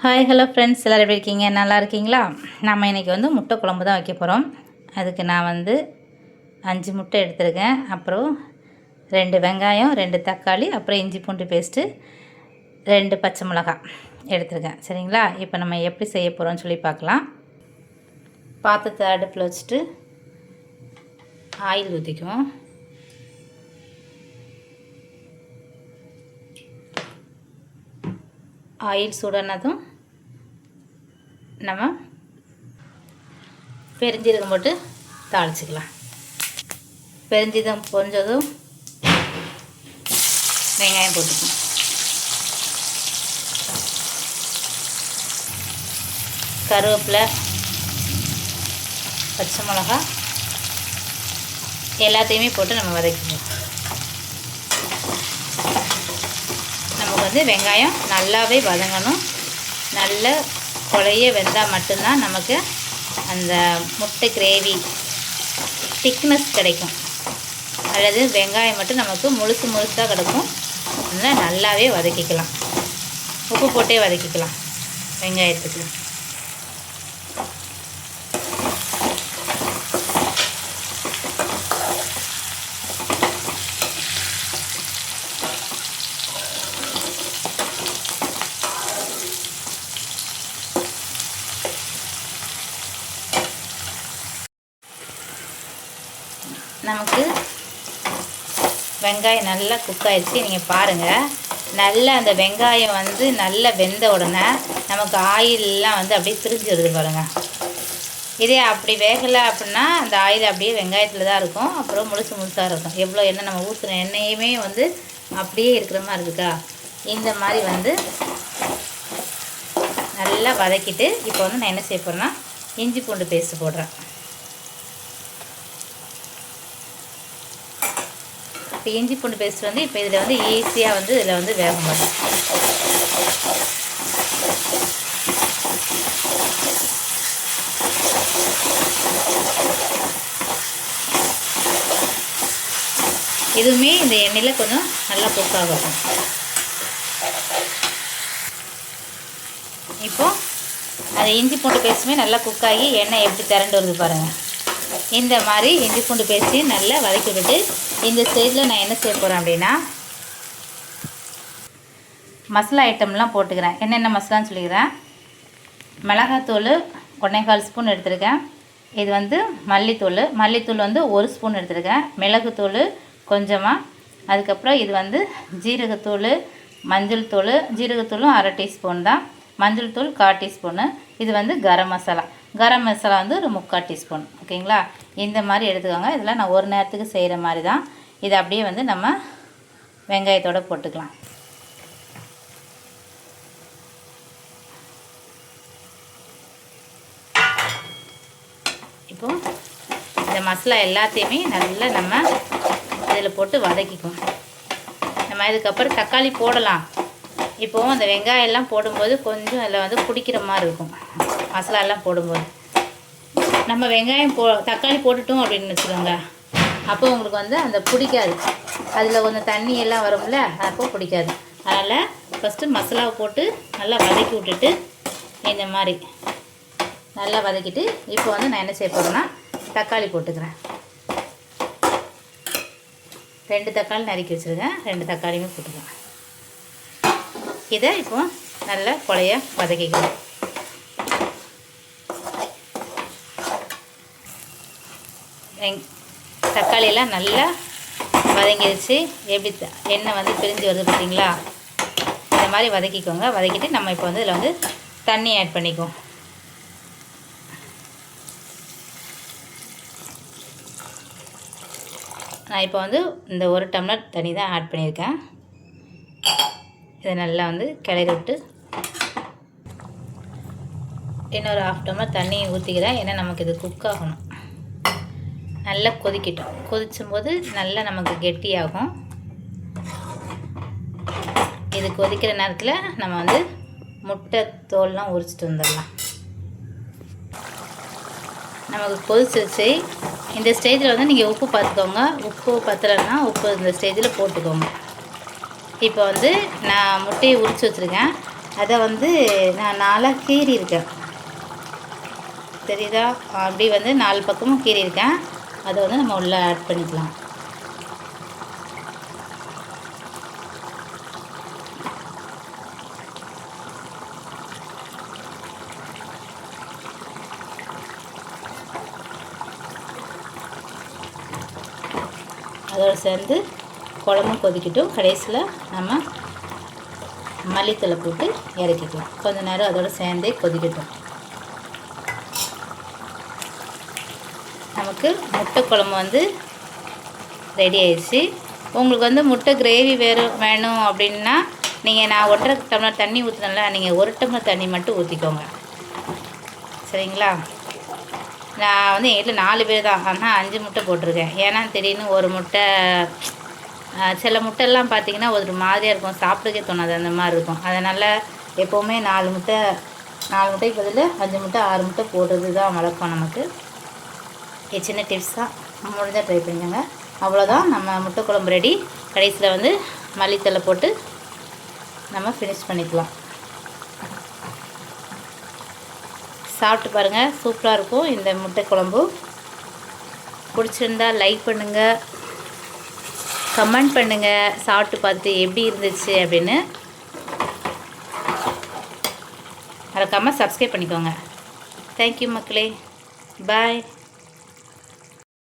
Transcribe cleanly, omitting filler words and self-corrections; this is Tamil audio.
ஹாய் ஹலோ ஃப்ரெண்ட்ஸ், எல்லோரும் எப்படி இருக்கீங்க? நல்லா இருக்கீங்களா? நம்ம இன்றைக்கி வந்து முட்டை குழம்பு தான் வைக்க போகிறோம். அதுக்கு நான் வந்து 5 முட்டை எடுத்துருக்கேன். அப்புறம் 2 வெங்காயம், 2 தக்காளி, அப்புறம் இஞ்சி பூண்டு பேஸ்ட்டு, 2 பச்சை மிளகாய் எடுத்துருக்கேன். சரிங்களா? இப்போ நம்ம எப்படி செய்ய போகிறோம்னு சொல்லி பார்க்கலாம். பாத்திரத்தை அடுப்பில் வச்சுட்டு ஆயில் ஊற்றிக்குவோம். ஆயில் சூடானதும் நம்ம பெருஞ்சீரகம் போட்டு தாளிச்சிக்கலாம். பெருஞ்சீரகம் பொரிஞ்சதும் வெங்காயம் போட்டுக்கணும். கருவேப்பிலை, பச்சை மிளகா எல்லாத்தையுமே போட்டு நம்ம வதக்கிக்கணும். நமக்கு வந்து வெங்காயம் நல்லாவே வதங்கணும். நல்ல குழைய வெந்தால் மட்டும்தான் நமக்கு அந்த முட்டை கிரேவி திக்னஸ் கிடைக்கும். அல்லது வெங்காயம் மட்டும் நமக்கு முழுசாக கிடக்கும். அதனால் நல்லாவே வதக்கிக்கலாம். உப்பு போட்டே வதக்கிக்கலாம் வெங்காயத்துக்கு. நமக்கு வெங்காயம் நல்லா குக் ஆகிடுச்சு. நீங்கள் பாருங்கள், நல்லா அந்த வெங்காயம் வந்து நல்லா வெந்த உடனே நமக்கு ஆயிலெலாம் வந்து அப்படியே பிரிஞ்சு வருது பாருங்கள். இதே அப்படி வேகலை அப்படின்னா அந்த ஆயில் அப்படியே வெங்காயத்தில் தான் இருக்கும். அப்புறம் முழுசாக இருக்கும். எவ்வளோ எண்ணெய் நம்ம ஊற்றுன எண்ணெயுமே வந்து அப்படியே இருக்கிற மாதிரி இருக்கா. இந்த மாதிரி வந்து நல்லா வதக்கிட்டு இப்போ வந்து நான் என்ன செய்ய போகிறேன்னா இஞ்சி பூண்டு பேஸ்ட்டு போடுறேன். இப்போ இஞ்சி பூண்டு பேஸ்ட் வந்து இப்போ இதில் வந்து ஈஸியாக வந்து இதில் வந்து வேக மாட்டோம். இதுவுமே இந்த எண்ணெயில் கொஞ்சம் நல்லா குக் ஆகட்டும். இப்போது அந்த இஞ்சி பூண்டு பேஸ்ட்டுமே நல்லா குக் ஆகி எண்ணெய் எப்படி திரண்டு வருது பாருங்கள். இந்த மாதிரி இஞ்சி பூண்டு பேஸ்ட்டையும் நல்லா வதக்கி விட்டுட்டு இந்த ஸ்டேஜில் நான் என்ன செய்ய போகிறேன் அப்படின்னா மசாலா ஐட்டம்லாம் போட்டுக்கிறேன். என்னென்ன மசாலான்னு சொல்லிக்கிறேன். மிளகாத்தூள் 1/4 ஸ்பூன் எடுத்துருக்கேன். இது வந்து மல்லித்தூள் வந்து 1 ஸ்பூன் எடுத்துருக்கேன். மிளகுத்தூள் கொஞ்சமாக. அதுக்கப்புறம் இது வந்து ஜீரகத்தூள், மஞ்சள் தூள். ஜீரகத்தூளும் 1/2 டீஸ்பூன் தான். மஞ்சள் தூள் 1/4 டீஸ்பூனு. இது வந்து கரம் மசாலா வந்து ஒரு 3/4 டீஸ்பூன். ஓகேங்களா? இந்த மாதிரி எடுத்துக்கோங்க. இதெல்லாம் நான் ஒரு நேரத்துக்கு செய்கிற மாதிரி தான். இதை அப்படியே வந்து நம்ம வெங்காயத்தோடு போட்டுக்கலாம். இப்போது இந்த மசாலா எல்லாத்தையுமே நல்லா நம்ம இதில் போட்டு வதக்கிக்கும். நம்ம இதுக்கப்புறம் தக்காளி போடலாம். இப்போது அந்த வெங்காயம்லாம் போடும்போது கொஞ்சம் அதில் வந்து பிடிக்கிற மாதிரி இருக்கும். மசாலாலாம் போடும்போது நம்ம வெங்காயம் தக்காளி போட்டுட்டோம் அப்படின்னு வச்சுக்கோங்க, அப்போ உங்களுக்கு வந்து அந்த பிடிக்காது. அதில் கொஞ்சம் தண்ணி எல்லாம் வரும்ல, அப்போ பிடிக்காது. அதனால் ஃபஸ்ட்டு மசாலாவை போட்டு நல்லா வதக்கி விட்டுட்டு இந்த மாதிரி நல்லா வதக்கிட்டு இப்போ வந்து நான் என்ன செய்ய போகிறேன்னா தக்காளி போட்டுக்கிறேன். 2 தக்காளி நறுக்கி வச்சுருக்கேன். 2 தக்காளியுமே போட்டுக்கலாம். இதை இப்போ நல்லா குழைய வதக்கிக்கலாம். தக்காளியெல்லாம் நல்லா வதங்கிடுச்சு. எப்படி எண்ணெய் வந்து பிரிஞ்சு வருது பார்த்தீங்களா? இந்த மாதிரி வதக்கிக்கோங்க. வதக்கிட்டு நம்ம இப்போ வந்து இதில் வந்து தண்ணி ஆட் பண்ணிக்குவோம். நான் இப்போ வந்து இந்த 1 டம்ளர் தண்ணி தான் ஆட் பண்ணியிருக்கேன். இதை நல்லா வந்து கிளறி விட்டு இன்னொரு 1/2 டம்ளர் தண்ணி ஊற்றிக்கிறேன். ஏன்னா நமக்கு இது குக் ஆகணும். நல்லா கொதிக்கட்டும். கொதிச்சும்போது நல்லா நமக்கு கெட்டியாகும். இது கொதிக்கிற நேரத்தில் நம்ம வந்து முட்டை தோல்லாம் உரிச்சிட்டு வந்துடலாம். நமக்கு கொதிச்சிருச்சு. இந்த ஸ்டேஜில் வந்து நீங்கள் உப்பு பார்த்துக்கோங்க. உப்பு பத்தலைன்னா உப்பு இந்த ஸ்டேஜில் போட்டுக்கோங்க. இப்போ வந்து நான் முட்டையை உரித்து வச்சுருக்கேன். அதை வந்து நான் 4 கீறியிருக்கேன். தெரியுதா? அப்படி வந்து 4 பக்கமும் கீறியிருக்கேன். அதை வந்து நம்ம உள்ளே ஆட் பண்ணிக்கலாம். அதோடு சேர்ந்து குழம்பும் கொதிக்கட்டும். கடைசியில் நம்ம மல்லித்தலை போட்டு இறக்கிக்கலாம். கொஞ்சம் நேரம் அதோடு சேர்ந்தே கொதிக்கட்டும். நமக்கு முட்டை குழம்பு வந்து ரெடி ஆயிடுச்சு. உங்களுக்கு வந்து முட்டை கிரேவி வேணும் அப்படின்னா நீங்கள் நான் 1.5 டம்ளர் தண்ணி ஊற்றினல, நீங்கள் 1 டம்ளர் தண்ணி மட்டும் ஊற்றிக்கோங்க. சரிங்களா? நான் வந்து எங்கள் வீட்டில் 4 பேர் தான், ஆனால் 5 முட்டை போட்டிருக்கேன். ஏன்னா திடீர்னு ஒரு முட்டை, சில முட்டைலாம் பார்த்திங்கன்னா ஒரு மாதிரியாக இருக்கும், சாப்பிடவே தோணாது, அந்த மாதிரி இருக்கும். அதனால் எப்போவுமே 4 முட்டைக்கு பதில் 5 முட்டை 6 முட்டை போடுறது தான் வழக்கம் நமக்கு. இது சின்ன டிப்ஸ் தான், முடிஞ்சால் ட்ரை பண்ணிக்கோங்க. அவ்வளோதான், நம்ம முட்டை குழம்பு ரெடி. கடைசியில் வந்து மல்லித்தலை போட்டு நம்ம ஃபினிஷ் பண்ணிக்கலாம். சாப்பிட்டு பாருங்கள், சூப்பராக இருக்கும் இந்த முட்டை குழம்பு. பிடிச்சிருந்தா லைக் பண்ணுங்கள், கமெண்ட் பண்ணுங்கள், சாப்பிட்டு பார்த்துட்டு எப்படி இருந்துச்சு அப்படின்னு. மறக்காமல் சப்ஸ்கிரைப் பண்ணிக்கோங்க. தேங்க்யூ மக்களே, பாய்.